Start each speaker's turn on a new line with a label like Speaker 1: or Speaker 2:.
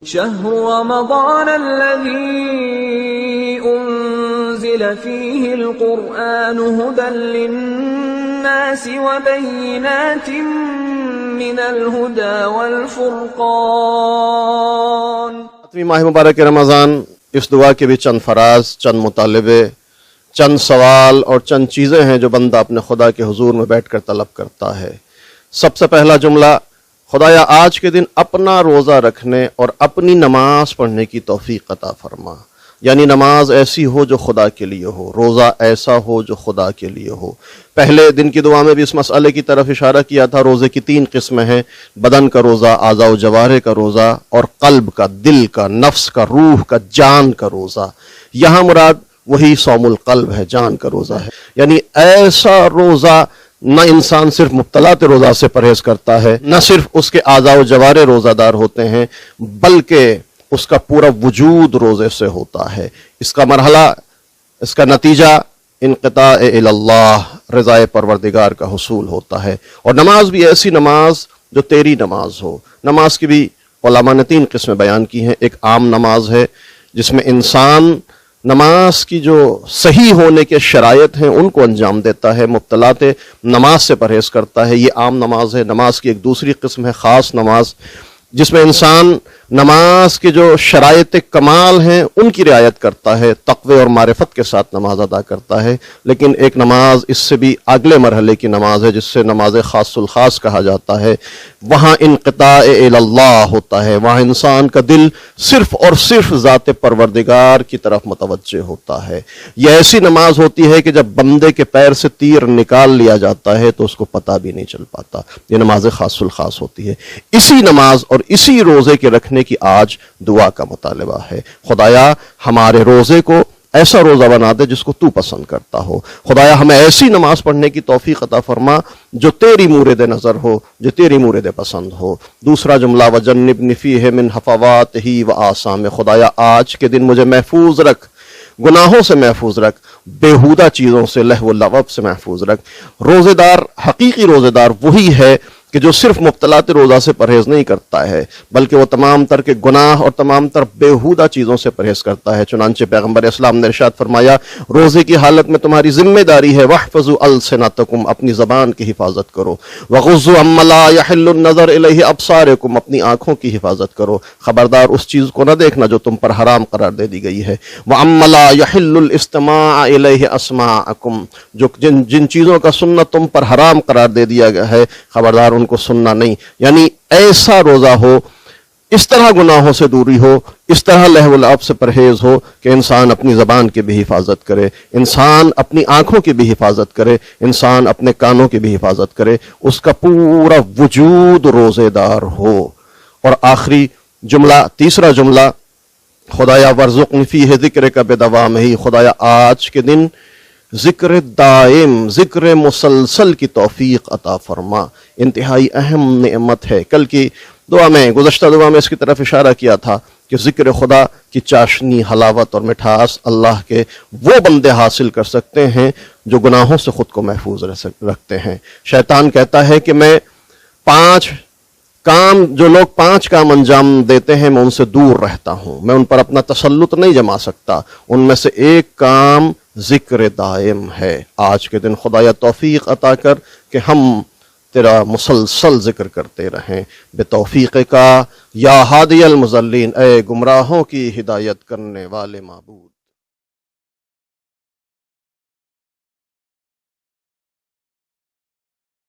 Speaker 1: شهر رمضان الذي أنزل فيه القرآن هدى للناس وبينات من الهدى والفرقان۔
Speaker 2: ماہ مبارک رمضان، اس دعا کے بھی چند فراز، چند مطالبے، چند سوال اور چند چیزیں ہیں جو بندہ اپنے خدا کے حضور میں بیٹھ کر طلب کرتا ہے۔ سب سے پہلا جملہ، خدایا آج کے دن اپنا روزہ رکھنے اور اپنی نماز پڑھنے کی توفیق عطا فرما، یعنی نماز ایسی ہو جو خدا کے لیے ہو، روزہ ایسا ہو جو خدا کے لیے ہو۔ پہلے دن کی دعا میں بھی اس مسئلے کی طرف اشارہ کیا تھا۔ روزے کی 3 قسمیں ہیں، بدن کا روزہ، اعضاء و جوارح کا روزہ، اور قلب کا، دل کا، نفس کا، روح کا، جان کا روزہ۔ یہاں مراد وہی صوم القلب ہے، جان کا روزہ ہے، یعنی ایسا روزہ نہ انسان صرف مبتلات روزہ سے پرہیز کرتا ہے، نہ صرف اس کے اعضاء و جوارح روزہ دار ہوتے ہیں، بلکہ اس کا پورا وجود روزے سے ہوتا ہے۔ اس کا مرحلہ، اس کا نتیجہ انقطاع الی اللہ، رضا پروردگار کا حصول ہوتا ہے۔ اور نماز بھی ایسی نماز جو تیری نماز ہو۔ نماز کی بھی علماء نے 3 قسمیں بیان کی ہیں۔ ایک عام نماز ہے جس میں انسان نماز کی جو صحیح ہونے کے شرائط ہیں ان کو انجام دیتا ہے، مبتلات نماز سے پرہیز کرتا ہے، یہ عام نماز ہے۔ نماز کی ایک دوسری قسم ہے خاص نماز، جس میں انسان نماز کے جو شرائط کمال ہیں ان کی رعایت کرتا ہے، تقوی اور معرفت کے ساتھ نماز ادا کرتا ہے۔ لیکن ایک نماز اس سے بھی اگلے مرحلے کی نماز ہے جس سے نماز خاص الخاص کہا جاتا ہے۔ وہاں انقطاع الی اللہ ہوتا ہے، وہاں انسان کا دل صرف اور صرف ذات پروردگار کی طرف متوجہ ہوتا ہے۔ یہ ایسی نماز ہوتی ہے کہ جب بندے کے پیر سے تیر نکال لیا جاتا ہے تو اس کو پتہ بھی نہیں چل پاتا۔ یہ نماز خاص الخاص ہوتی ہے۔ اسی نماز اور اسی روزے کے رکھنے کی آج دعا کا مطالبہ ہے۔ خدایا ہمارے روزے کو ایسا روزہ بنا دے جس کو تو پسند کرتا ہو۔ خدایا ہمیں ایسی نماز پڑھنے کی توفیق عطا فرما جو تیری مورد نظر ہو، جو تیری مورد پسند ہو۔ دوسرا جملہ، وجنبنی فیہ من حفواتہ وآثام، خدایا آج کے دن مجھے محفوظ رکھ، گناہوں سے محفوظ رکھ، بیہودہ چیزوں سے، لہو و لعب سے محفوظ رکھ۔ روزے دار، حقیقی روزے دار وہی ہے کہ جو صرف مبتلات روزہ سے پرہیز نہیں کرتا ہے بلکہ وہ تمام تر کے گناہ اور تمام تر بیہودہ چیزوں سے پرہیز کرتا ہے۔ چنانچہ پیغمبر اسلام نے ارشاد فرمایا، روزے کی حالت میں تمہاری ذمہ داری ہے، وَاحْفَظُوا أَلْسِنَتَكُمْ، اپنی زبان کی حفاظت کرو، وَغُضُّوا عَمَّا لَا يَحِلُّ النَّظَرُ إِلَيْهِ أَبْصَارِكُمْ، اپنی آنکھوں کی حفاظت کرو، خبردار اس چیز کو نہ دیکھنا جو تم پر حرام قرار دے دی گئی ہے، وَعَمَّا لَا يَحِلُّ الْإِسْتِمَاعَ إِلَيْهِ أَسْمَاعَكُمْ، جو جن چیزوں کا سننا تم پر حرام قرار دے دیا گیا ہے، خبردار ان کو سننا نہیں۔ یعنی ایسا روزہ ہو، اس طرح گناہوں سے دوری ہو، اس طرح لہو و لعب سے پرہیز ہو کہ انسان اپنی زبان کی بھی حفاظت کرے، انسان اپنی آنکھوں کی بھی حفاظت کرے، انسان اپنے کانوں کی بھی حفاظت کرے، اس کا پورا وجود روزے دار ہو۔ اور آخری جملہ، تیسرا جملہ، خدایا ورزقنی فیہ ذکرک بدوامہ، خدایا آج کے دن ذکر دائم، ذکر مسلسل کی توفیق عطا فرما۔ انتہائی اہم نعمت ہے۔ کل کی دعا میں، گزشتہ دعا میں اس کی طرف اشارہ کیا تھا کہ ذکر خدا کی چاشنی، حلاوت اور مٹھاس اللہ کے وہ بندے حاصل کر سکتے ہیں جو گناہوں سے خود کو محفوظ رکھتے ہیں۔ شیطان کہتا ہے کہ میں 5 کام، جو لوگ 5 کام انجام دیتے ہیں میں ان سے دور رہتا ہوں، میں ان پر اپنا تسلط نہیں جما سکتا۔ ان میں سے ایک کام ذکر دائم ہے۔ آج کے دن خدایا توفیق عطا کر کہ ہم تیرا مسلسل ذکر کرتے رہیں، بتوفیق کا یا ہادی المضلین، اے گمراہوں کی ہدایت کرنے والے معبود۔